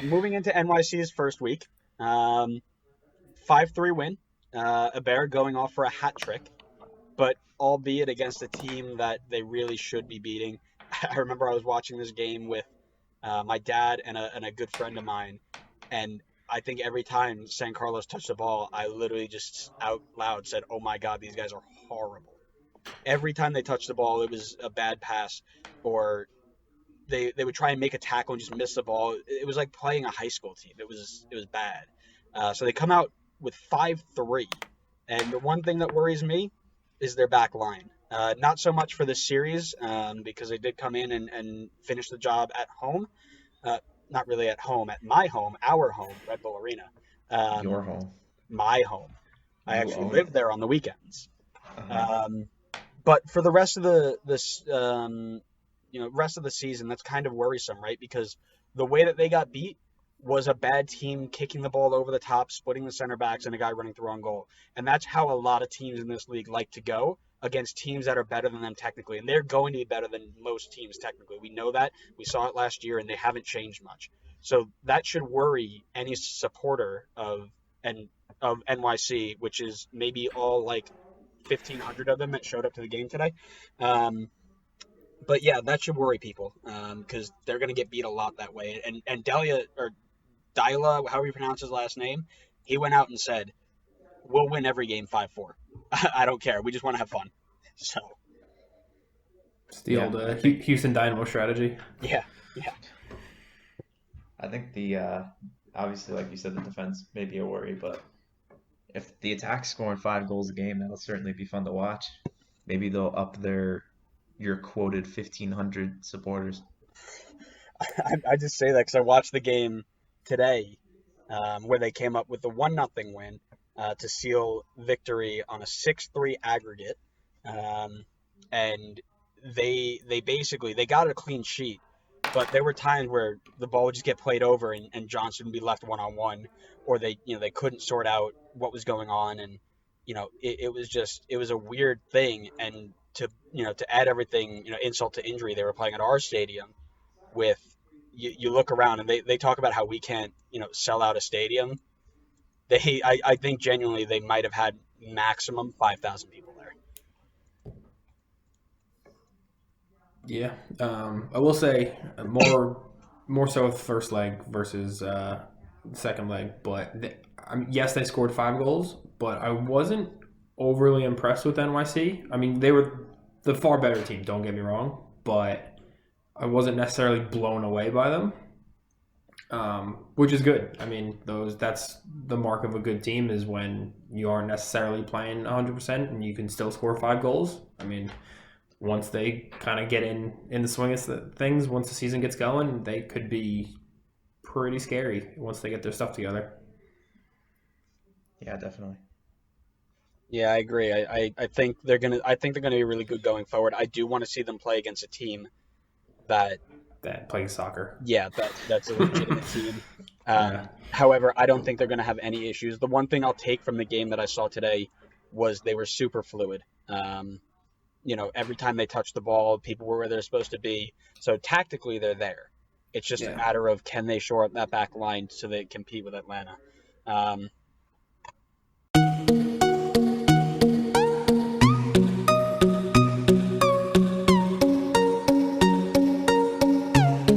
Moving into NYC's first week, 5-3 win. Iber going off for a hat trick, but albeit against a team that they really should be beating. I remember I was watching this game with my dad and a good friend of mine, and I think every time San Carlos touched the ball, I literally just out loud said, "Oh my God, these guys are horrible." Every time they touched the ball, it was a bad pass, or they would try and make a tackle and just miss the ball. It was like playing a high school team. It was bad. So they come out with 5-3, and the one thing that worries me is their back line. Not so much for this series, because they did come in and finish the job at home. Not really at home, at my home, our home, Red Bull Arena. Your home. My home. I You actually own live it. there on the weekends. Uh-huh. But for the rest of rest of the season, that's kind of worrisome, right? Because the way that they got beat was a bad team kicking the ball over the top, splitting the center backs, and a guy running through on goal. And that's how a lot of teams in this league like to go against teams that are better than them technically. And they're going to be better than most teams technically. We know that. We saw it last year, and they haven't changed much. So that should worry any supporter of NYC, which is maybe all like 1,500 of them that showed up to the game today. But yeah, that should worry people, because they're going to get beat a lot that way. And Delia, or Dyla, however you pronounce his last name, he went out and said, "We'll win every game 5-4. I don't care. We just want to have fun." So It's the Yeah, old I think Houston Dynamo strategy. yeah, yeah, I think the obviously, like you said, the defense may be a worry, but if the attack's scoring 5 goals a game, that'll certainly be fun to watch. Maybe they'll up your quoted 1,500 supporters. I just say that because I watched the game today, where they came up with the 1-0 win to seal victory on a 6-3 aggregate, and they basically they got a clean sheet, but there were times where the ball would just get played over, and Johnson would be left 1-on-1, or they couldn't sort out what was going on, and it was a weird thing. And to add everything, insult to injury, they were playing at our stadium with, you look around and they talk about how we can't sell out a stadium. I think genuinely they might have had maximum 5,000 people there. Yeah, I will say more so with first leg versus second leg. But yes, they scored 5 goals, but I wasn't overly impressed with NYC. I mean, they were the far better team. Don't get me wrong, but I wasn't necessarily blown away by them, which is good. I mean, that's the mark of a good team, is when you aren't necessarily playing 100% and you can still score 5 goals. I mean, once they kind of get in the swing of things, once the season gets going, they could be pretty scary once they get their stuff together. Yeah, definitely. Yeah, I agree. I think they're gonna be really good going forward. I do want to see them play against a team that, That plays soccer. yeah, that's a legitimate team. Yeah. However, I don't think they're going to have any issues. The one thing I'll take from the game that I saw today was they were super fluid. Every time they touched the ball, people were where they're supposed to be. So tactically, they're there. It's just a Yeah. matter of, can they shore up that back line so they compete with Atlanta.